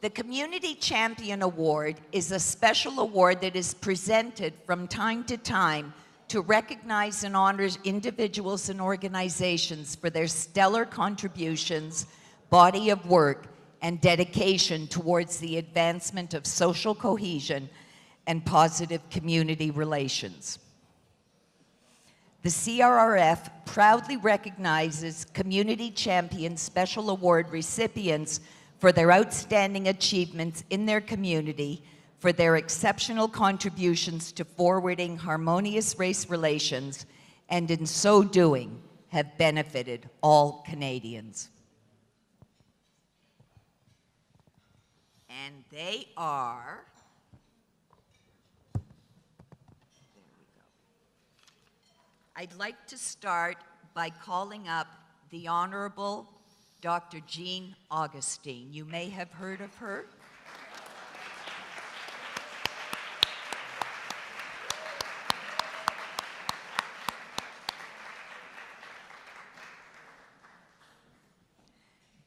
The Community Champion Award is a special award that is presented from time to time to recognize and honor individuals and organizations for their stellar contributions, body of work, and dedication towards the advancement of social cohesion and positive community relations. The CRRF proudly recognizes Community Champion Special Award recipients for their outstanding achievements in their community, for their exceptional contributions to forwarding harmonious race relations, and in so doing have benefited all Canadians. And they are, there we go. I'd like to start by calling up the Honorable Dr. Jean Augustine. You may have heard of her.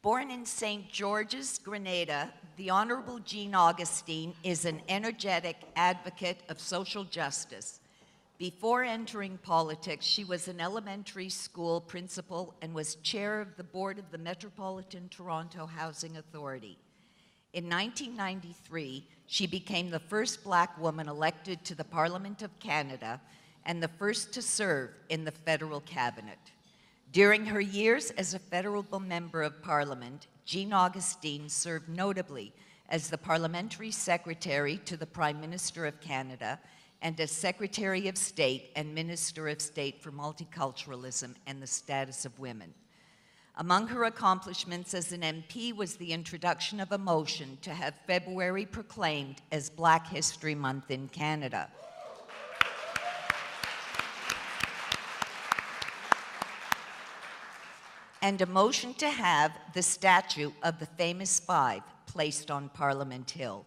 Born in St. George's, Grenada, the Honorable Jean Augustine is an energetic advocate of social justice. Before entering politics, she was an elementary school principal and was chair of the board of the Metropolitan Toronto Housing Authority. In 1993, she became the first Black woman elected to the Parliament of Canada and the first to serve in the federal cabinet. During her years as a federal member of Parliament, Jean Augustine served notably as the Parliamentary Secretary to the Prime Minister of Canada and as Secretary of State and Minister of State for Multiculturalism and the Status of Women. Among her accomplishments as an MP was the introduction of a motion to have February proclaimed as Black History Month in Canada. And a motion to have the statue of the famous Five placed on Parliament Hill.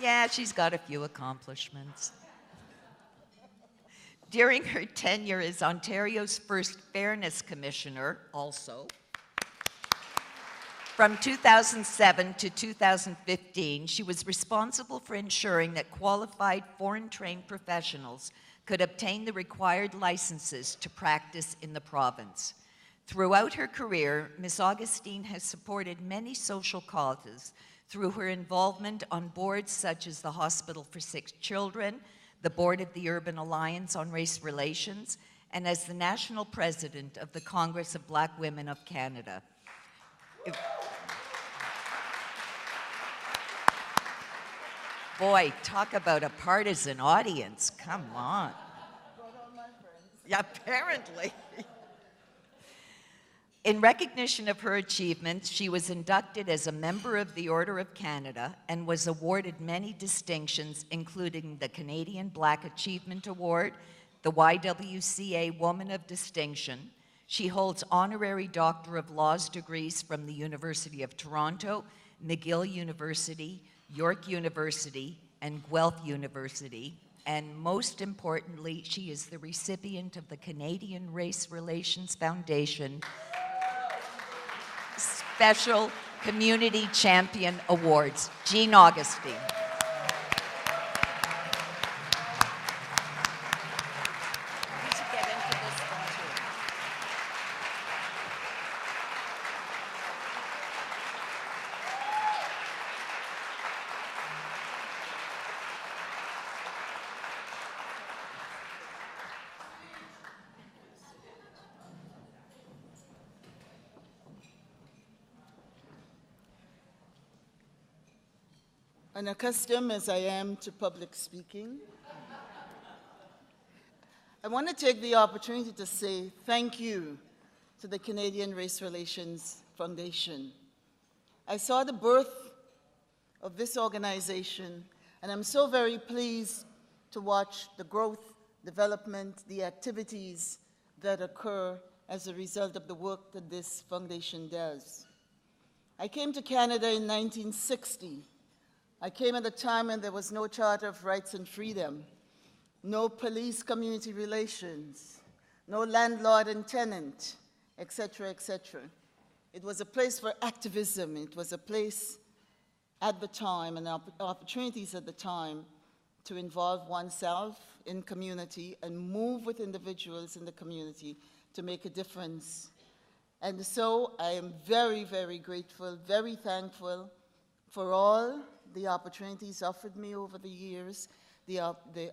Yeah, she's got a few accomplishments. During her tenure as Ontario's first Fairness Commissioner, also, from 2007 to 2015, she was responsible for ensuring that qualified foreign-trained professionals could obtain the required licenses to practice in the province. Throughout her career, Ms. Augustine has supported many social causes through her involvement on boards such as the Hospital for Sick Children, the Board of the Urban Alliance on Race Relations, and as the national president of the Congress of Black Women of Canada. Boy, talk about a partisan audience. Come on. Yeah, apparently. In recognition of her achievements, she was inducted as a member of the Order of Canada and was awarded many distinctions, including the Canadian Black Achievement Award, the YWCA Woman of Distinction. She holds honorary Doctor of Laws degrees from the University of Toronto, McGill University, York University, and Guelph University. And most importantly, she is the recipient of the Canadian Race Relations Foundation Special Community Champion Awards. Jean Augustine. Unaccustomed as I am to public speaking, I want to take the opportunity to say thank you to the Canadian Race Relations Foundation. I saw the birth of this organization, and I'm so very pleased to watch the growth, development, the activities that occur as a result of the work that this foundation does. I came to Canada in 1960. I came at a time when there was no Charter of Rights and Freedom, no police-community relations, no landlord and tenant, etc., etc. It was a place for activism. It was a place at the time and opportunities at the time to involve oneself in community and move with individuals in the community to make a difference. And so I am very, very grateful, very thankful for all the opportunities offered me over the years, the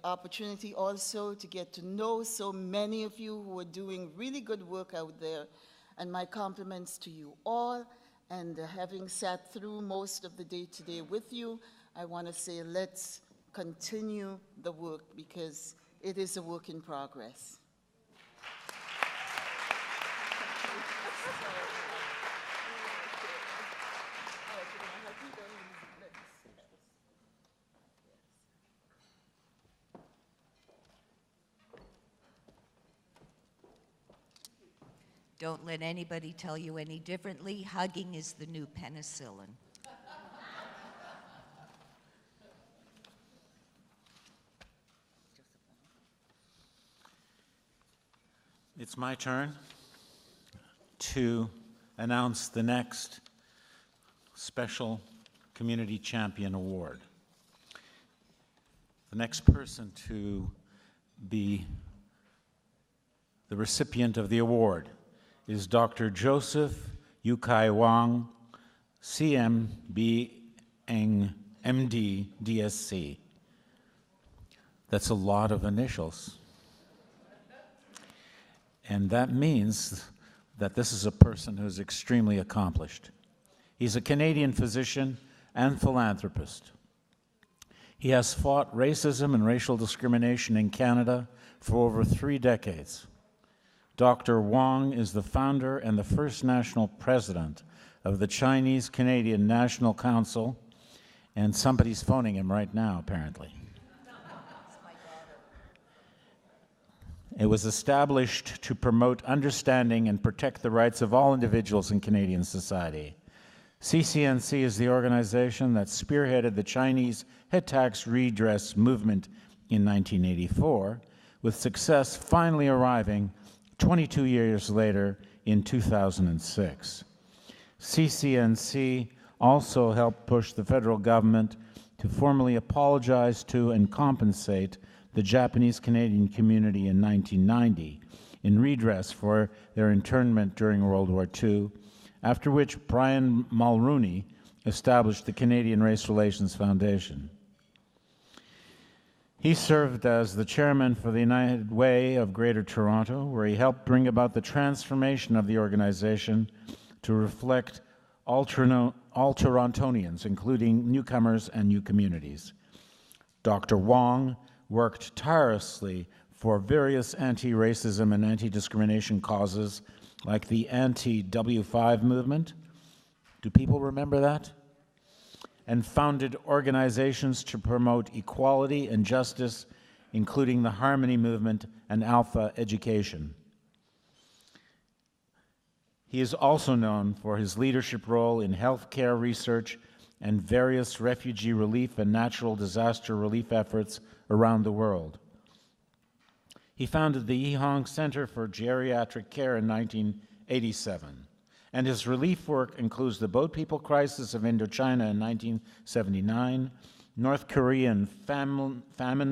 opportunity also to get to know so many of you who are doing really good work out there. And my compliments to you all. And having sat through most of the day today with you, I want to say let's continue the work because it is a work in progress. Don't let anybody tell you any differently. Hugging is the new penicillin. It's my turn to announce the next Special Community Champion Award. The next person to be the recipient of the award is Dr. Joseph Yukai Wang, CMB Eng MD DSC. That's a lot of initials. And that means that this is a person who's extremely accomplished. He's a Canadian physician and philanthropist. He has fought racism and racial discrimination in Canada for over 3 decades. Dr. Wang is the founder and the first national president of the Chinese-Canadian National Council, and somebody's phoning him right now, apparently. It was established to promote understanding and protect the rights of all individuals in Canadian society. CCNC is the organization that spearheaded the Chinese head tax redress movement in 1984, with success finally arriving 22 years later in 2006. CCNC also helped push the federal government to formally apologize to and compensate the Japanese-Canadian community in 1990 in redress for their internment during World War II, after which Brian Mulroney established the Canadian Race Relations Foundation. He served as the chairman for the United Way of Greater Toronto, where he helped bring about the transformation of the organization to reflect all Torontonians, including newcomers and new communities. Dr. Wang worked tirelessly for various anti-racism and anti-discrimination causes, like the anti-W5 movement. Do people remember that? And founded organizations to promote equality and justice, including the Harmony Movement and Alpha Education. He is also known for his leadership role in healthcare research and various refugee relief and natural disaster relief efforts around the world. He founded the Yihong Center for Geriatric Care in 1987. And his relief work includes the Boat People crisis of Indochina in 1979, North Korean famine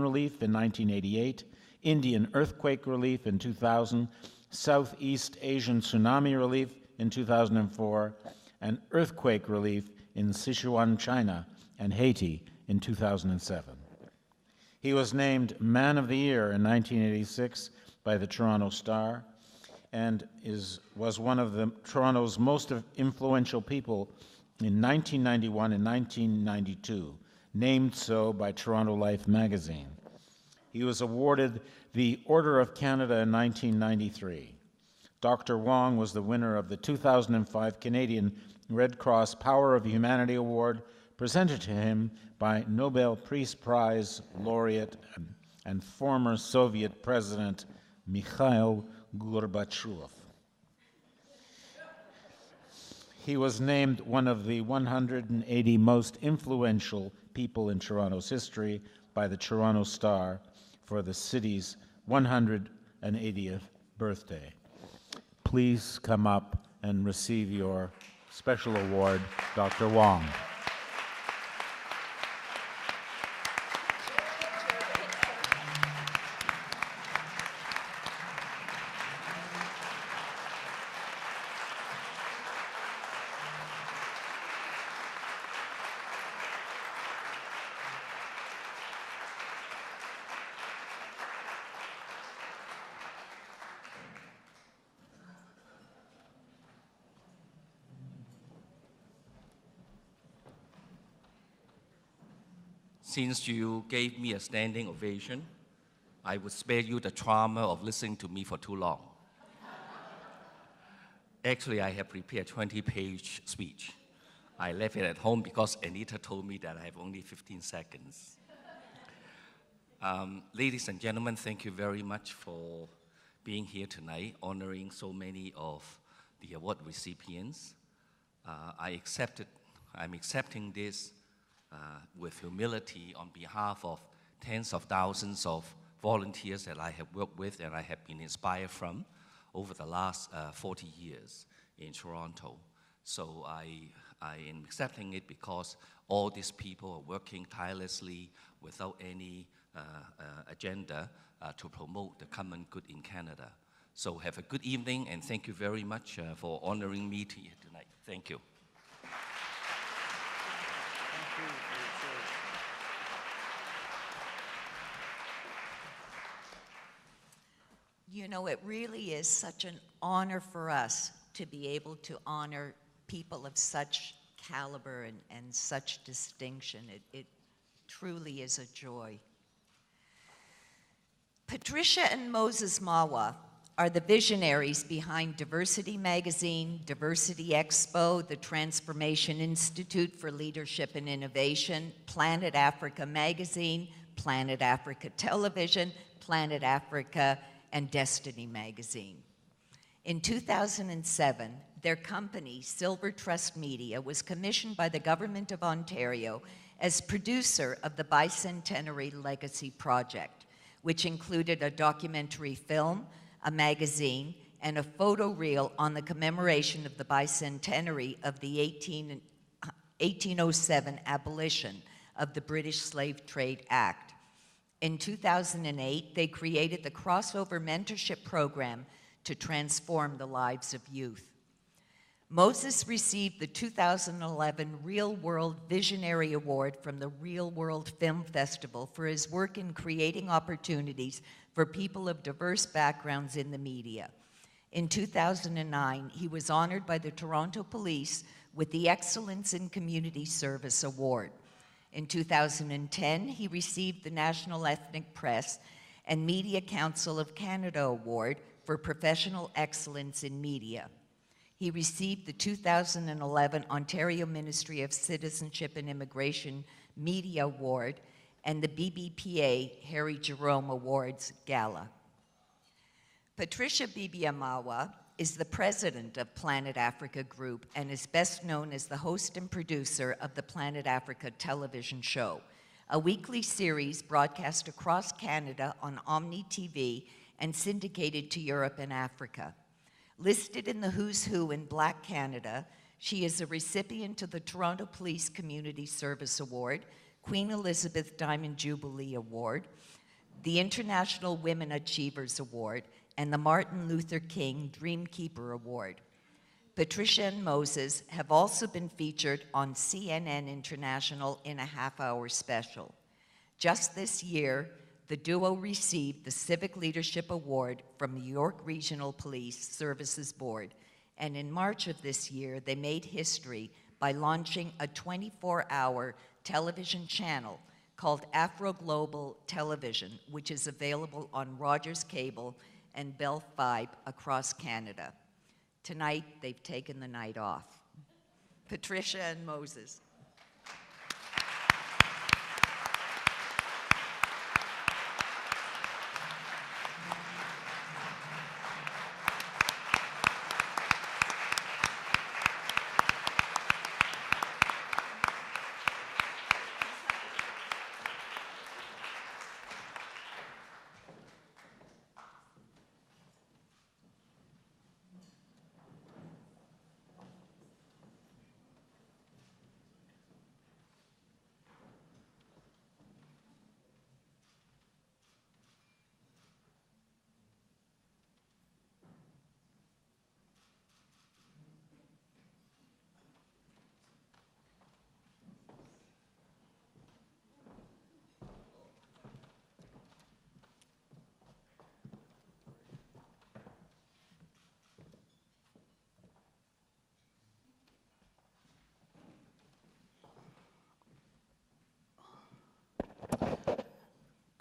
relief in 1988, Indian earthquake relief in 2000, Southeast Asian tsunami relief in 2004, and earthquake relief in Sichuan, China, and Haiti in 2007. He was named Man of the Year in 1986 by the Toronto Star, and was one of Toronto's most influential people in 1991 and 1992, named so by Toronto Life magazine. He was awarded the Order of Canada in 1993. Dr. Wang was the winner of the 2005 Canadian Red Cross Power of Humanity Award, presented to him by Nobel Peace Prize laureate and former Soviet President Mikhail Gorbachev. He was named one of the 180 most influential people in Toronto's by the Toronto Star for the city's 180th birthday. Please come up and receive your special award, Dr. Wong. Since you gave me a standing ovation, I would spare you the trauma of listening to me for too long. Actually, I have prepared a 20-page speech. I left it at home because Anita told me that I have only 15 seconds. Ladies and gentlemen, thank you very much for being here tonight, honoring so many of the award recipients. I'm accepting this with humility on behalf of tens of thousands of volunteers that I have worked with and I have been inspired from over the last 40 years in Toronto. So I am accepting it because all these people are working tirelessly without any agenda to promote the common good in Canada. So have a good evening and thank you very much for honoring me here tonight. Thank you. You know, it really is such an honor for us to be able to honor people of such caliber and such distinction. It truly is a joy. Patricia and Moses Mawa are the visionaries behind Diversity Magazine, Diversity Expo, the Transformation Institute for Leadership and Innovation, Planet Africa Magazine, Planet Africa Television, Planet Africa, and Destiny Magazine. In 2007, their company, Silver Trust Media, was commissioned by the Government of Ontario as producer of the Bicentenary Legacy Project, which included a documentary film, a magazine, and a photo reel on the commemoration of the bicentenary of the 1807 abolition of the British Slave Trade Act. In 2008, they created the Crossover Mentorship Program to transform the lives of youth. Moses received the 2011 Real World Visionary Award from the Real World Film Festival for his work in creating opportunities for people of diverse backgrounds in the media. In 2009, he was honored by the Toronto Police with the Excellence in Community Service Award. In 2010, he received the National Ethnic Press and Media Council of Canada Award for Professional Excellence in Media. He received the 2011 Ontario Ministry of Citizenship and Immigration Media Award and the BBPA Harry Jerome Awards Gala. Patricia Bibiamawa is the president of Planet Africa Group and is best known as the host and producer of the Planet Africa television show, a weekly series broadcast across Canada on Omni TV and syndicated to Europe and Africa. Listed in the Who's Who in Black Canada, she is a recipient of the Toronto Police Community Service Award, Queen Elizabeth Diamond Jubilee Award, the International Women Achievers Award, and the Martin Luther King Dreamkeeper Award. Patricia and Moses have also been featured on CNN International in a half-hour special. Just this year, the duo received the Civic Leadership Award from the York Regional Police Services Board, and in March of this year, they made history by launching a 24-hour television channel called Afro Global Television, which is available on Rogers Cable and Bell Fibe across Canada. Tonight, they've taken the night off. Patricia and Moses.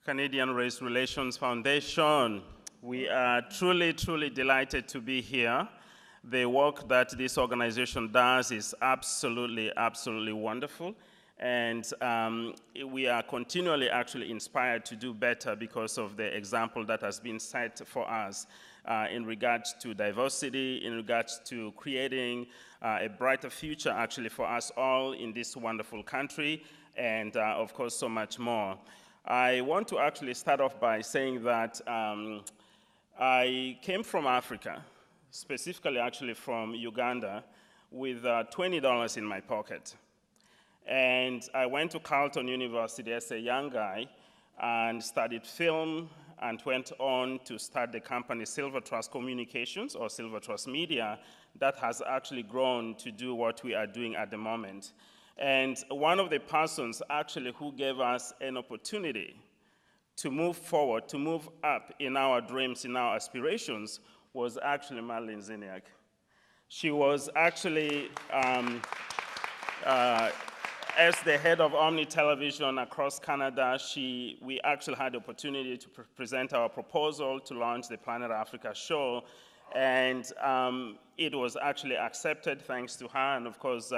Canadian Race Relations Foundation. We are truly, truly delighted to be here. The work that this organization does is absolutely, absolutely wonderful. And we are continually actually inspired to do better because of the example that has been set for us in regards to diversity, in regards to creating a brighter future actually for us all in this wonderful country, and of course so much more. I want to actually start off by saying that I came from Africa, specifically actually from Uganda, with $20 in my pocket. And I went to Carleton University as a young guy and studied film and went on to start the company Silver Trust Communications, or Silver Trust Media, that has actually grown to do what we are doing at the moment. And one of the persons actually who gave us an opportunity to move forward, to move up in our dreams, in our aspirations, was actually Madeline Ziniak. She was actually, as the head of Omni Television across Canada, we actually had the opportunity to present our proposal to launch the Planet Africa show. And it was actually accepted thanks to her and, of course,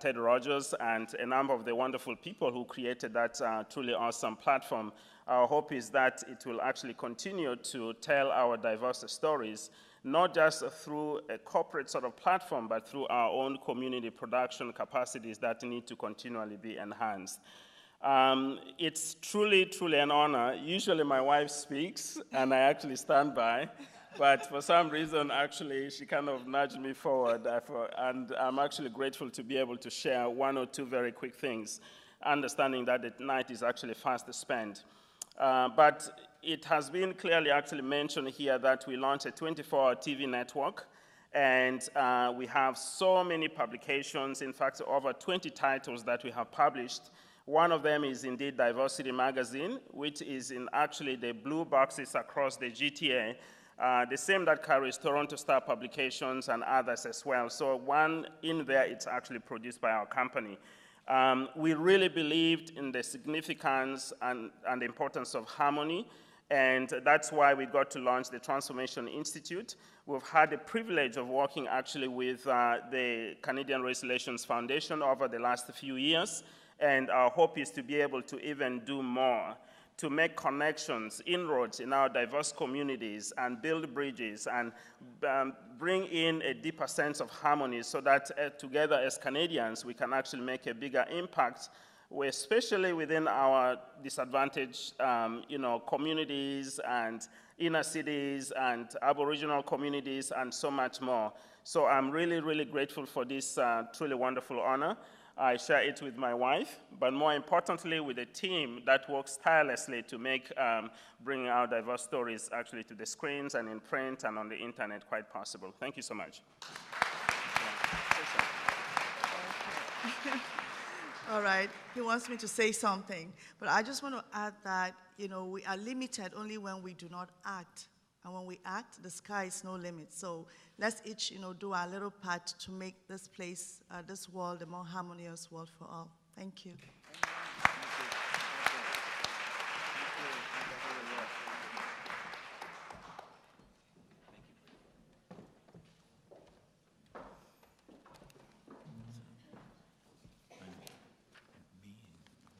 Ted Rogers and a number of the wonderful people who created that truly awesome platform. Our hope is that it will actually continue to tell our diverse stories, not just through a corporate sort of platform, but through our own community production capacities that need to continually be enhanced. It's truly, truly an honor. Usually my wife speaks, and I actually stand by. But for some reason, actually, she kind of nudged me forward, and I'm actually grateful to be able to share one or two very quick things, understanding that the night is actually fast spent. But it has been clearly actually mentioned here that we launched a 24-hour TV network, and we have so many publications, in fact, over 20 titles that we have published. One of them is indeed Diversity Magazine, which is in actually the blue boxes across the GTA, the same that carries Toronto Star Publications and others as well. So one in there, it's actually produced by our company. We really believed in the significance and the importance of harmony, and that's why we got to launch the Transformation Institute. We've had the privilege of working actually with the Canadian Race Relations Foundation over the last few years, and our hope is to be able to even do more, to make connections, inroads in our diverse communities and build bridges and bring in a deeper sense of harmony so that together as Canadians, we can actually make a bigger impact, especially within our disadvantaged communities and inner cities and Aboriginal communities and so much more. So I'm really, really grateful for this truly wonderful honor. I share it with my wife, but more importantly with a team that works tirelessly to make bringing our diverse stories actually to the screens and in print and on the internet quite possible. Thank you so much. All right, he wants me to say something, but I just want to add that, we are limited only when we do not act. And when we act, the sky is no limit. So let's each, do our little part to make this place, this world, a more harmonious world for all. Thank you.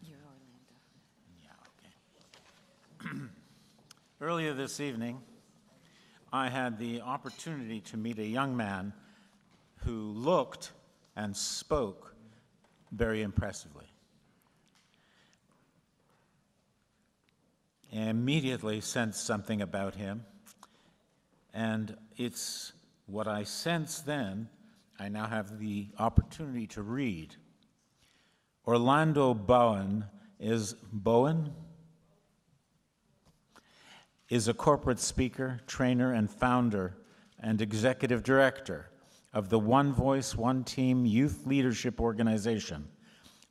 You're Orlando. Yeah, okay. Earlier this evening, I had the opportunity to meet a young man who looked and spoke very impressively. I immediately sensed something about him, and it's what I sensed then, I now have the opportunity to read. Orlando Bowen is a corporate speaker, trainer, and founder and executive director of the One Voice, One Team Youth Leadership Organization,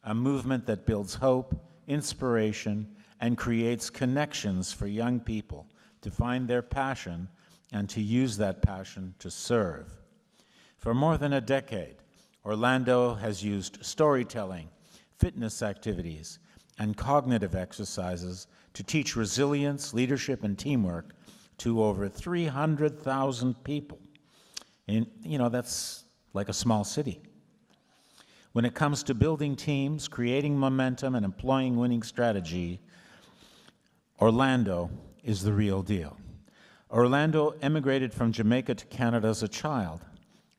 a movement that builds hope, inspiration, and creates connections for young people to find their passion and to use that passion to serve. For more than a decade, Orlando has used storytelling, fitness activities, and cognitive exercises to teach resilience, leadership, and teamwork to over 300,000 people. And, that's like a small city. When it comes to building teams, creating momentum, and employing winning strategy, Orlando is the real deal. Orlando emigrated from Jamaica to Canada as a child.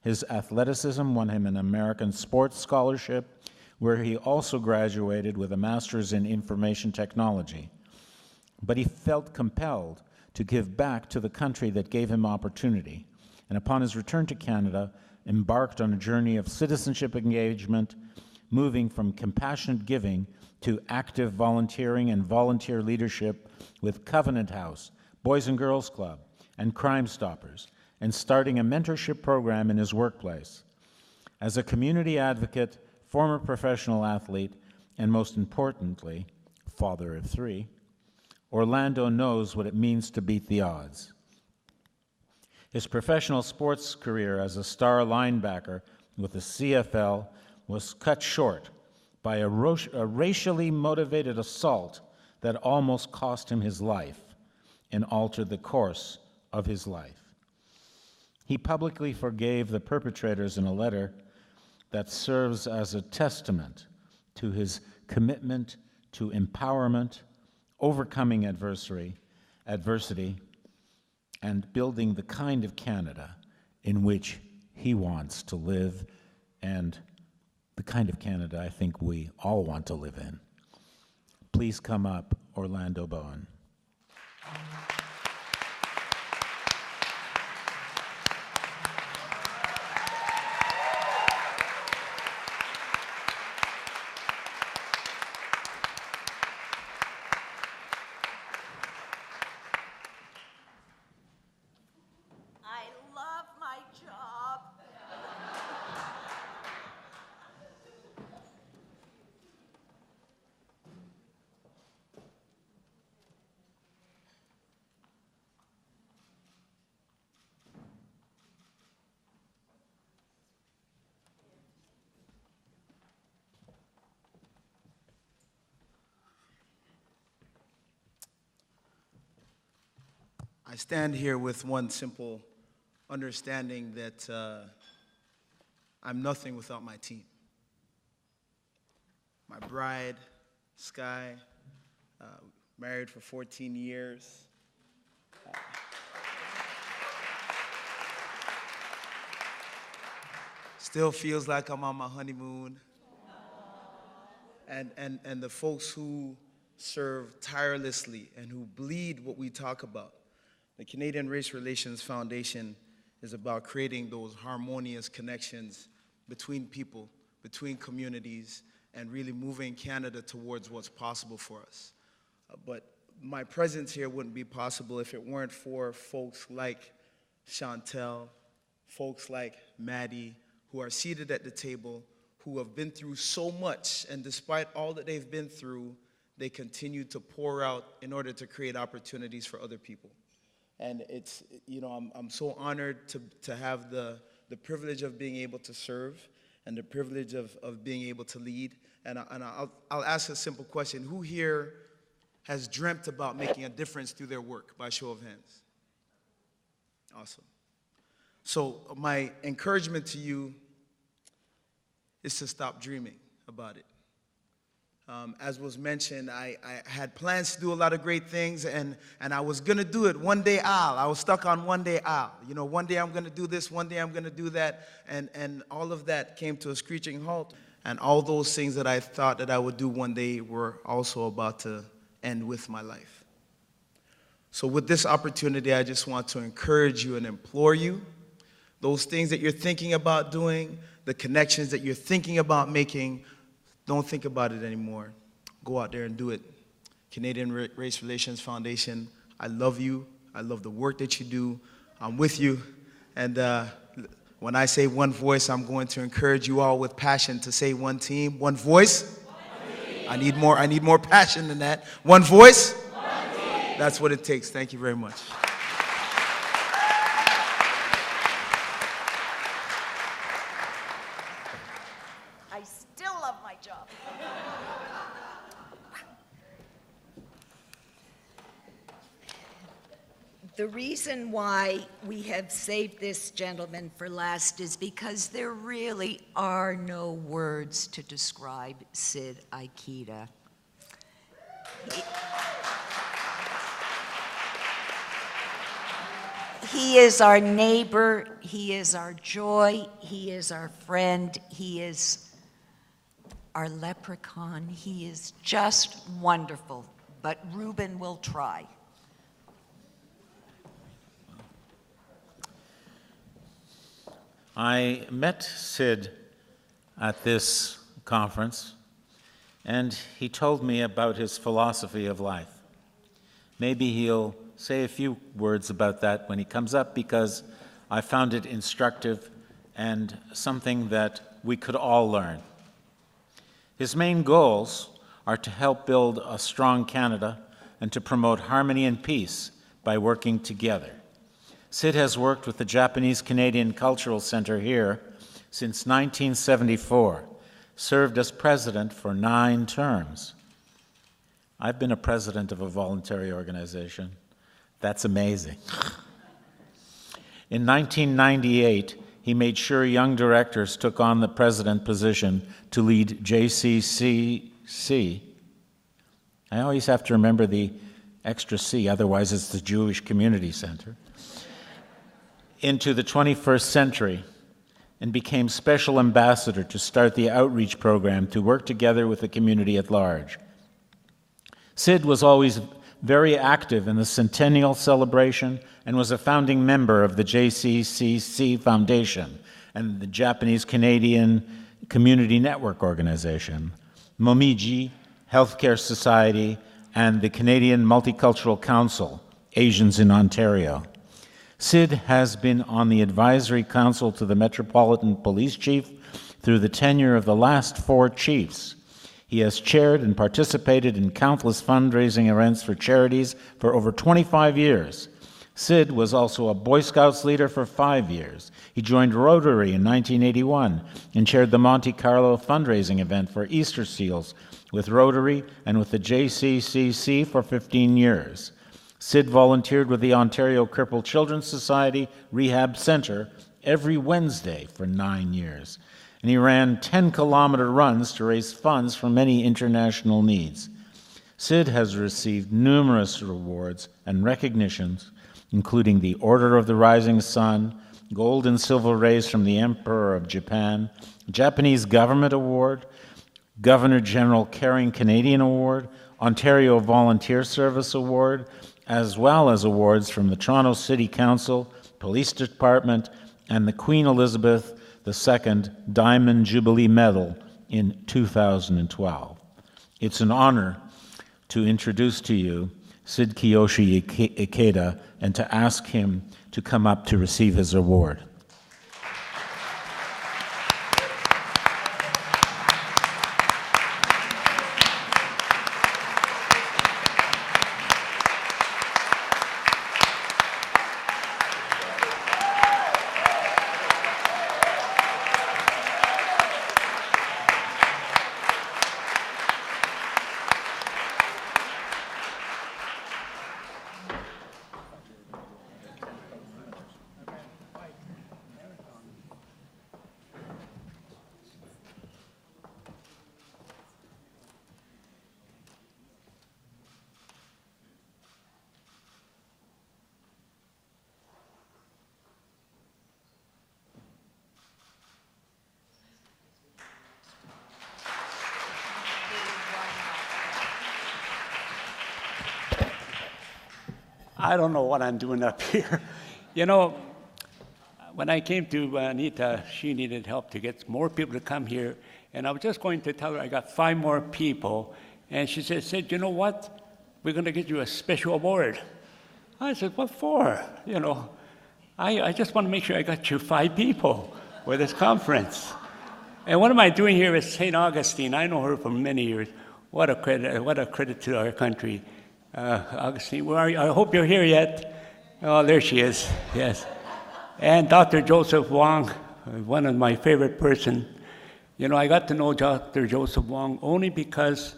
His athleticism won him an American sports scholarship, where he also graduated with a master's in information technology. But he felt compelled to give back to the country that gave him opportunity, and upon his return to Canada, embarked on a journey of citizenship engagement, moving from compassionate giving to active volunteering and volunteer leadership with Covenant House, Boys and Girls Club, and Crime Stoppers, and starting a mentorship program in his workplace. As a community advocate, former professional athlete, and most importantly, father of 3, Orlando knows what it means to beat the odds. His professional sports career as a star linebacker with the CFL was cut short by a racially motivated assault that almost cost him his life and altered the course of his life. He publicly forgave the perpetrators in a letter that serves as a testament to his commitment to empowerment, overcoming adversity, and building the kind of Canada in which he wants to live, and the kind of Canada I think we all want to live in. Please come up, Orlando Bowen. I love my job. I stand here with one simple understanding that I'm nothing without my team. My bride, Sky, married for 14 years. Still feels like I'm on my honeymoon. And the folks who serve tirelessly and who bleed what we talk about. The Canadian Race Relations Foundation is about creating those harmonious connections between people, between communities, and really moving Canada towards what's possible for us. But my presence here wouldn't be possible if it weren't for folks like Chantel, folks like Maddie, who are seated at the table, who have been through so much, and despite all that they've been through, they continue to pour out in order to create opportunities for other people. And it's, I'm so honored to have the privilege of being able to serve and the privilege of being able to lead. And I'll ask a simple question. Who here has dreamt about making a difference through their work, by show of hands? Awesome. So my encouragement to you is to stop dreaming about it. As was mentioned, I had plans to do a lot of great things, and I was going to do it. One day I was stuck on one day one day I'm going to do this, one day I'm going to do that, and all of that came to a screeching halt. And all those things that I thought that I would do one day were also about to end with my life. So with this opportunity, I just want to encourage you and implore you, those things that you're thinking about doing, the connections that you're thinking about making, don't think about it anymore. Go out there and do it. Canadian Race Relations Foundation, I love you. I love the work that you do. I'm with you. And when I say one voice, I'm going to encourage you all with passion to say one team, one voice. One team. I need more passion than that. One voice. One team. That's what it takes. Thank you very much. I still love my job. The reason why we have saved this gentleman for last is because there really are no words to describe Sid Ikeda. He is our neighbor, he is our joy, he is our friend, he is our leprechaun. He is just wonderful, but Reuben will try. I met Sid at this conference, and he told me about his philosophy of life. Maybe he'll say a few words about that when he comes up, because I found it instructive and something that we could all learn. His main goals are to help build a strong Canada and to promote harmony and peace by working together. Sid has worked with the Japanese Canadian Cultural Centre here since 1974, served as president for 9 terms. I've been a president of a voluntary organization. That's amazing. In 1998, he made sure young directors took on the president position to lead JCCC. I always have to remember the extra C, otherwise it's the Jewish Community Center, into the 21st century, and became special ambassador to start the outreach program to work together with the community at large. Sid was always very active in the centennial celebration and was a founding member of the JCCC Foundation and the Japanese Canadian Community Network Organization, Momiji Healthcare Society, and the Canadian Multicultural Council, Asians in Ontario. Sid has been on the advisory council to the Metropolitan Police Chief through the tenure of the last 4 chiefs. He has chaired and participated in countless fundraising events for charities for over 25 years. Sid was also a Boy Scouts leader for 5 years. He joined Rotary in 1981 and chaired the Monte Carlo fundraising event for Easter seals with Rotary and with the JCCC for 15 years. Sid volunteered with the Ontario Crippled Children's Society Rehab Centre every Wednesday for 9 years, and he ran 10-kilometer runs to raise funds for many international needs. Sid has received numerous awards and recognitions, including the Order of the Rising Sun, Gold and Silver Rays from the Emperor of Japan, Japanese Government Award, Governor General Caring Canadian Award, Ontario Volunteer Service Award, as well as awards from the Toronto City Council, Police Department, and the Queen Elizabeth II Diamond Jubilee Medal in 2012. It's an honor to introduce to you Sid Kiyoshi Ikeda and to ask him to come up to receive his award. I don't know what I'm doing up here. You know, when I came to Anita, she needed help to get more people to come here, and I was just going to tell her I got 5 more people, and she said, you know what? We're going to get you a special award. I said, what for? You know, I just want to make sure I got you 5 people for this conference. And what am I doing here with St. Augustine? I know her for many years. What a credit to our country. Augustine, where are you? I hope you're here yet. Oh, there she is, yes. And Dr. Joseph Wong, one of my favorite person. You know, I got to know Dr. Joseph Wong only because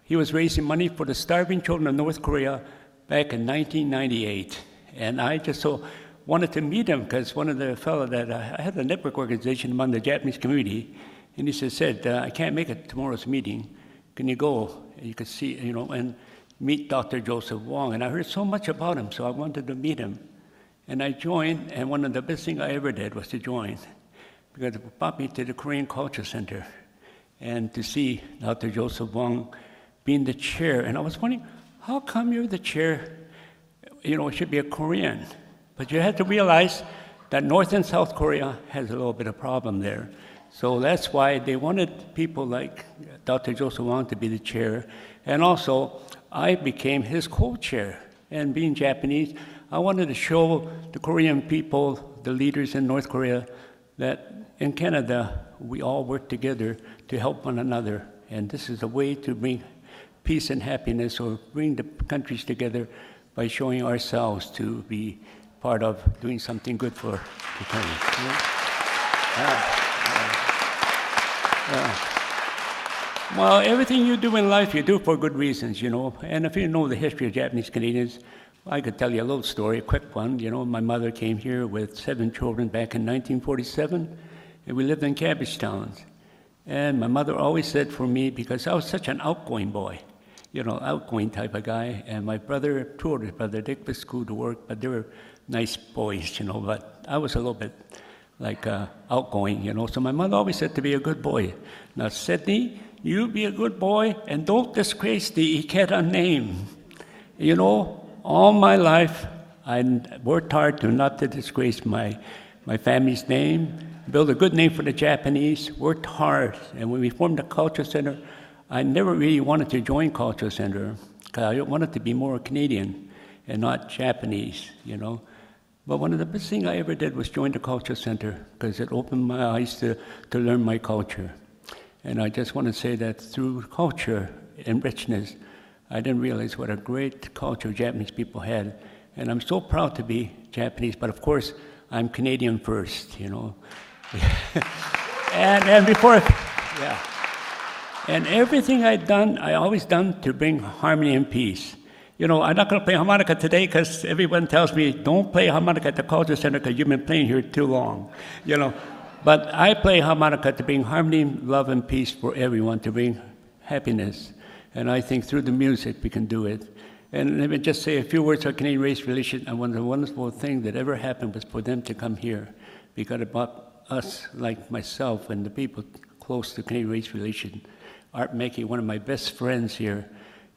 he was raising money for the starving children of North Korea back in 1998. And I just so wanted to meet him because one of the fellow that I had a network organization among the Japanese community, and he said, I can't make it tomorrow's meeting. Can you go? You could see, and meet Dr. Joseph Wong. And I heard so much about him, so I wanted to meet him. And I joined, and one of the best things I ever did was to join, because it brought me to the Korean Culture Center and to see Dr. Joseph Wong being the chair. And I was wondering, how come you're the chair? It should be a Korean. But you have to realize that North and South Korea has a little bit of problem there. So that's why they wanted people like Dr. Joseph Wong to be the chair. And also, I became his co-chair. And being Japanese, I wanted to show the Korean people, the leaders in North Korea, that in Canada, we all work together to help one another. And this is a way to bring peace and happiness, or bring the countries together by showing ourselves to be part of doing something good for the country. Well, everything you do in life, you do for good reasons, And if you know the history of Japanese Canadians, I could tell you a little story, a quick one. My mother came here with 7 children back in 1947, and we lived in cabbage towns. And my mother always said for me, because I was such an outgoing boy, outgoing type of guy, and my brother, 2 older brothers, they quit school to work, but they were nice boys, but I was a little bit like outgoing, So my mother always said to be a good boy. Now, Sydney, you be a good boy and don't disgrace the Ikeda name. All my life, I worked hard not to disgrace my family's name, build a good name for the Japanese, worked hard. And when we formed the Culture Center, I never really wanted to join Culture Center because I wanted to be more Canadian and not Japanese, But one of the best things I ever did was join the Culture Center because it opened my eyes to learn my culture. And I just want to say that through culture and richness, I didn't realize what a great culture Japanese people had. And I'm so proud to be Japanese, but of course, I'm Canadian first, and before, And everything I always done to bring harmony and peace. I'm not going to play harmonica today because everyone tells me, don't play harmonica at the Culture Center because you've been playing here too long, But I play harmonica to bring harmony, love, and peace for everyone, to bring happiness. And I think through the music we can do it. And let me just say a few words on Canadian race relations. And one of the wonderful things that ever happened was for them to come here, because it brought us, like myself and the people close to Canadian race relations. Art Mackey, one of my best friends here,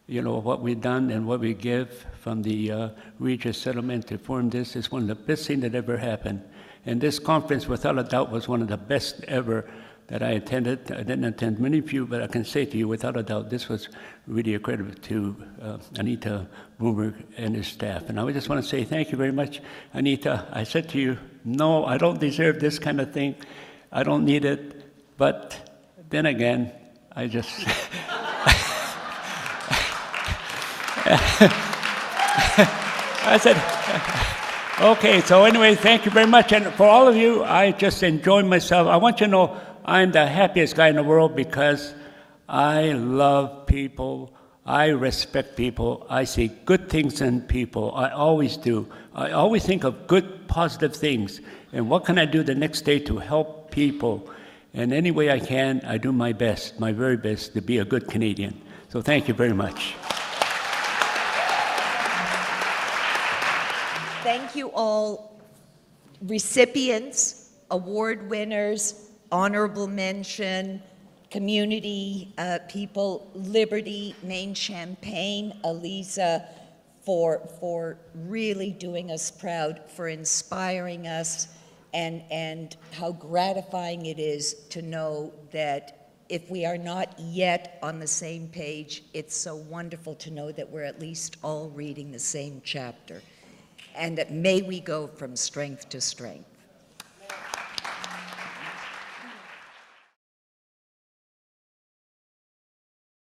what we've done and what we give from the Regis settlement to form this is one of the best things that ever happened. And this conference, without a doubt, was one of the best ever that I attended. I didn't attend many of you, but I can say to you, without a doubt, this was really a credit to Anita Bloomberg and his staff. And I just want to say thank you very much, Anita. I said to you, no, I don't deserve this kind of thing. I don't need it. But then again, I just... I said, okay, so anyway, thank you very much. And for all of you, I just enjoyed myself. I want you to know I'm the happiest guy in the world because I love people. I respect people. I see good things in people. I always do. I always think of good, positive things. And what can I do the next day to help people? And any way I can, I do my best, my very best, to be a good Canadian. So thank you very much. Thank you all, recipients, award winners, honorable mention, community people, Liberty, Maine Champagne, Aliza, for really doing us proud, for inspiring us, and how gratifying it is to know that if we are not yet on the same page, it's so wonderful to know that we're at least all reading the same chapter. And that may we go from strength to strength.